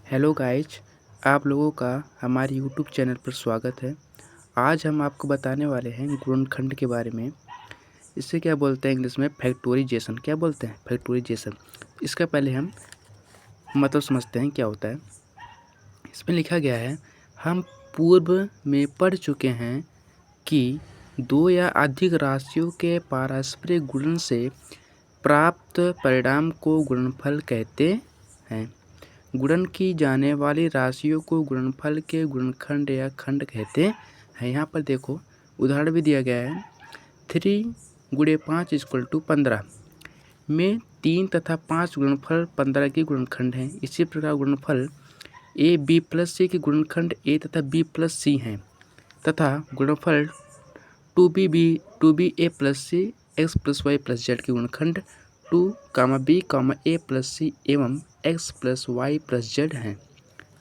Hello guys, आप लोगों का हमारे यूट्यूब चैनल पर स्वागत है। आज हम आपको बताने वाले हैं गुणनखंड के बारे में। इसे क्या बोलते हैं इंग्लिश में? फैक्टोराइजेशन। क्या बोलते हैं? फैक्टोराइजेशन। इसका पहले हम मतलब समझते हैं क्या होता है। इसमें लिखा गया है, हम पूर्व में पढ़ चुके हैं कि दो या अधिक राशियों के पारस्परिक गुणन से प्राप्त परिणाम को गुणनफल कहते हैं। गुणन की जाने वाली राशियों को गुणनफल के गुणनखंड या खंड कहते हैं। यहाँ पर देखो उदाहरण भी दिया गया है। 3 गुणे 5 = 15 में 3 तथा 5 गुणनफल 15 के गुणनखंड हैं। इसी प्रकार गुणनफल ए बी प्लस सी के गुणनखंड ए तथा बी प्लस सी हैं तथा गुणनफल 2b A plus C X plus Y plus Z के गुणनखंड 2, b, ए प्लस सी एवं X plus Y plus Z हैं।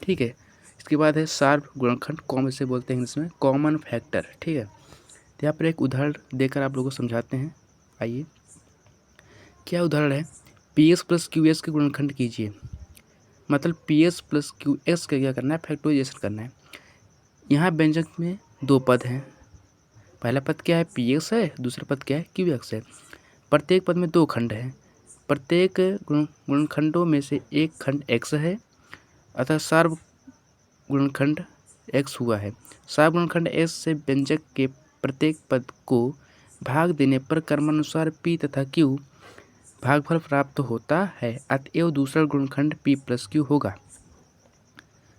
ठीक है। इसके बाद है सार्व गुणनखंड, कॉमन से बोलते हैं इसमें कॉमन फैक्टर। ठीक है। तो यहाँ पर एक उदाहरण देकर आप लोगों को समझाते हैं। आइए, क्या उदाहरण है? P x plus Q x के गुणनखंड कीजिए। मतलब P x plus Q x का क्या करना है? फैक्टराइजेशन करना है। यहाँ व्यंजक में दो पद हैं। पहला पद क्या है? पी एक्स है। दूसरा पद क्या है? क्यू एक्स है। प्रत्येक पद में दो खंड हैं। प्रत्येक गुणनखंडों में से एक खंड x है, अतः सार्व गुणनखंड x हुआ है। सार्व गुणनखंड x से व्यंजक के प्रत्येक पद को भाग देने पर क्रमानुसार p तथा q भागफल प्राप्त होता है। अतएव दूसरा गुणनखंड p + q होगा।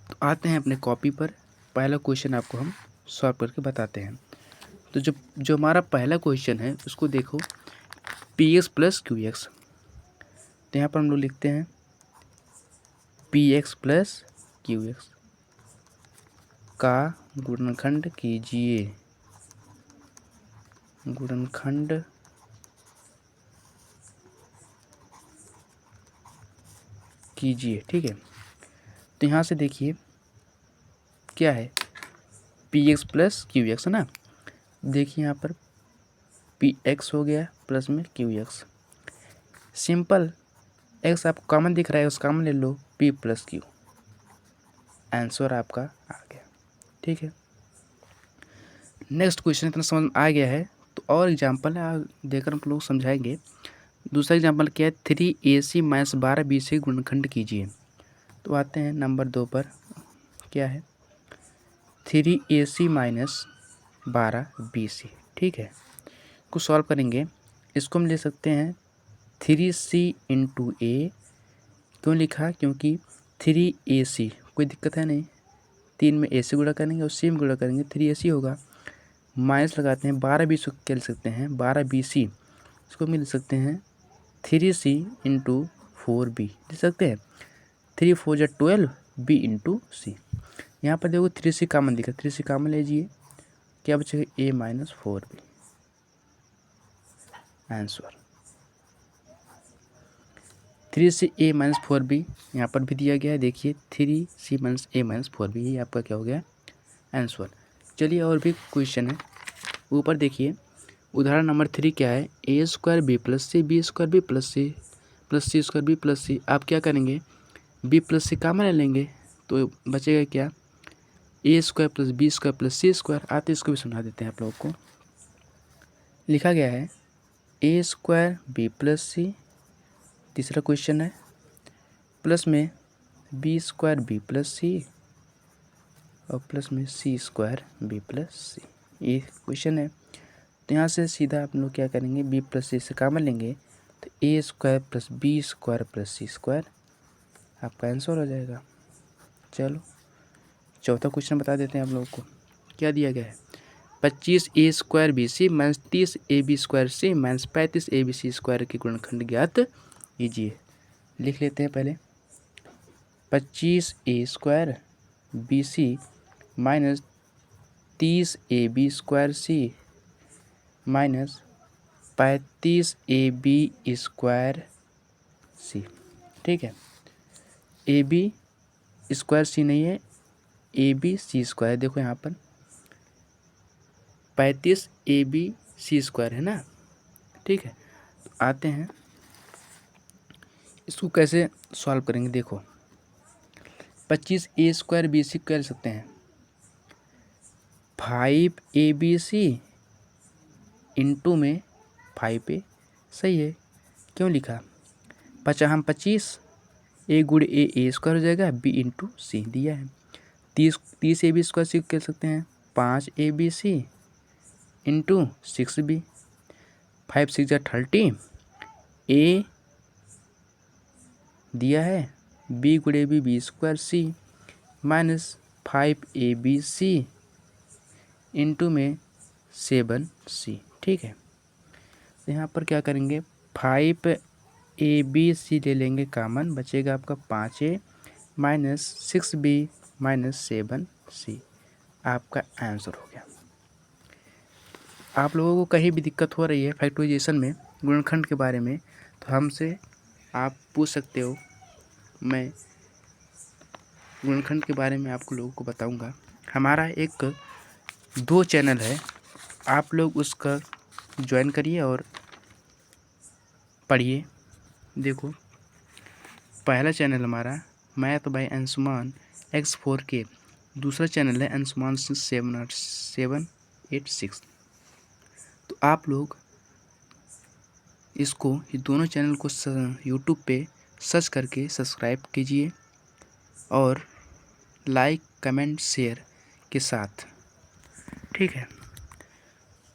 तो आते हैं अपने कॉपी पर। पहला क्वेश्चन आपको हम सॉल्व करके बताते हैं। तो जो हमारा पहला क्वेश्चन है उसको देखो, P x plus Q x. तो यहाँ पर हम लोग लिखते हैं P x plus Q x का गुणनखंड कीजिए। गुणनखंड कीजिए। ठीक है। तो यहाँ से देखिए क्या है, P x plus Q x है ना। देखिए यहाँ पर पी एक्स हो गया प्लस में क्यू एक्स। सिंपल, एक्स आपको कॉमन दिख रहा है, उस कॉमन ले लो, पी प्लस क्यू। आंसर आपका आ गया। ठीक है। नेक्स्ट क्वेश्चन इतना समझ आ गया है तो और एग्जाम्पल देकर हम लोग समझाएंगे। दूसरा एग्जाम्पल क्या है? 3ac - 12bc गुणनखंड कीजिए। तो आते हैं नंबर 2 पर। क्या है? 3ac - 12bc। ठीक है। को सॉल्व करेंगे। इसको हम ले सकते हैं 3c × a। क्यों लिखा? क्योंकि 3ac कोई दिक्कत है नहीं, 3 में a से गुणा करेंगे और c में गुणा करेंगे 3ac होगा। माइनस लगाते हैं 12bc को क्या लिख सकते हैं? 12bc। इसको हम लिख सकते हैं 3c × 4b लिख सकते हैं। 3 4 = 12, b × c। यहाँ पर देखो 3c कॉमन दिखा, 3c कॉमन लीजिए, क्या बचेगा? a - 4b। Answer 3c a - 4b यहाँ पर भी दिया गया है। देखिए 3c - a - 4b, ये आपका क्या हो गया? आंसर। चलिए और भी क्वेश्चन है। ऊपर देखिए उदाहरण नंबर 3 क्या है? a² b + c b² b + c + c² b + c। आप क्या करेंगे? b + c कॉमन ले लेंगे तो बचेगा क्या? a² + b² + c²। आते इसको भी समझा देते हैं आप लोगों को। लिखा गया है a² b + c, तीसरा क्वेश्चन है, प्लस में b² b + c और प्लस में c² b + c। ये क्वेश्चन है। तो यहाँ से सीधा आप लोग क्या करेंगे? b + c से कॉमन लेंगे तो a² + b² + c² आपका आंसर हो जाएगा। चलो चौथा क्वेश्चन बता देते हैं आप लोगों को। क्या दिया गया है? 25a² bc - 30ab² c - 35abc² के गुणनखंड ज्ञात कीजिए। लिख लेते हैं पहले 25a² bc - 30ab² c - 35ab² c। ठीक है। ab² c नहीं है, abc² देखो यहाँ पर 35abc² है ना। ठीक है। तो आते हैं इसको कैसे सॉल्व करेंगे। देखो 25a² BC कर सकते हैं 5abc इंटू में 5a। सही है, क्यों लिखा? 25 a गुड़ a स्क्वायर हो जाएगा, b इंटू सी दिया है। 30 ab² सी कह सकते हैं 5abc इंटू 6b। 5 6 30 a दिया है, b गुड़े b² c minus 5abc into में 7c। ठीक है, तो यहाँ पर क्या करेंगे 5abc ले लेंगे कॉमन, बचेगा आपका 5a minus 6b minus 7c। आपका आंसर हो गया। आप लोगों को कहीं भी दिक्कत हो रही है फैक्टराइजेशन में, गुणनखंड के बारे में, तो हमसे आप पूछ सकते हो। मैं गुणनखंड के बारे में आपको लोगों को बताऊंगा। हमारा एक 2 चैनल है, आप लोग उसका ज्वाइन करिए और पढ़िए। देखो, पहला चैनल हमारा मैथ बाय अंशुमान X4K, दूसरा चैनल है अंशुमान 786। तो आप लोग इसको, ये दोनों चैनल को यूट्यूब पे सर्च करके सब्सक्राइब कीजिए और लाइक कमेंट शेयर के साथ। ठीक है,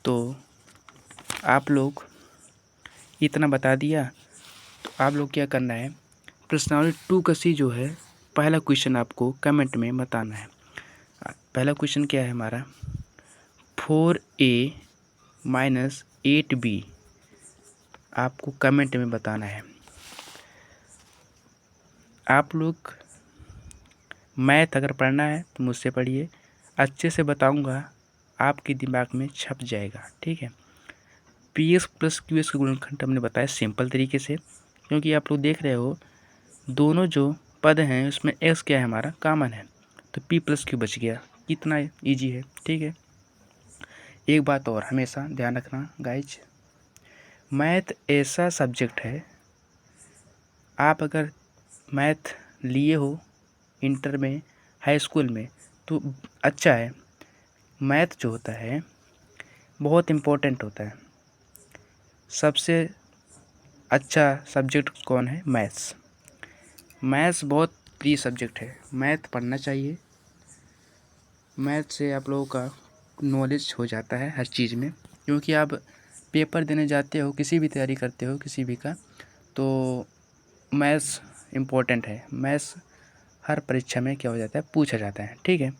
तो आप लोग इतना बता दिया, तो आप लोग क्या करना है, प्रश्नावली 2 का सी जो है पहला क्वेश्चन आपको कमेंट में बताना है। पहला क्वेश्चन क्या है हमारा, 4a माइनस 8b आपको कमेंट में बताना है। आप लोग मैथ अगर पढ़ना है तो मुझसे पढ़िए, अच्छे से बताऊंगा, आपके दिमाग में छप जाएगा। ठीक है, px प्लस qx का गुणनखंड हमने बताया सिंपल तरीके से, क्योंकि आप लोग देख रहे हो दोनों जो पद हैं उसमें x क्या है हमारा कॉमन है, तो p प्लस q बच गया। कितना ईजी है। ठीक है, एक बात और हमेशा ध्यान रखना गाइज, मैथ ऐसा सब्जेक्ट है, आप अगर मैथ लिए हो इंटर में, हाई स्कूल में, तो अच्छा है। मैथ जो होता है बहुत इम्पोर्टेंट होता है। सबसे अच्छा सब्जेक्ट कौन है? मैथ्स। मैथ्स बहुत प्रिय सब्जेक्ट है, मैथ पढ़ना चाहिए। मैथ से आप लोगों का नॉलेज हो जाता है हर चीज़ में, क्योंकि आप पेपर देने जाते हो, किसी भी तैयारी करते हो किसी भी का, तो मैथ्स इम्पोर्टेंट है। मैथ्स हर परीक्षा में क्या हो जाता है, पूछा जाता है। ठीक है,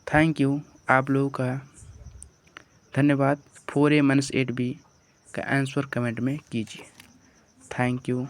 थैंक यू, आप लोगों का धन्यवाद। 4a माइनस 8b का आंसर कमेंट में कीजिए। Thank you.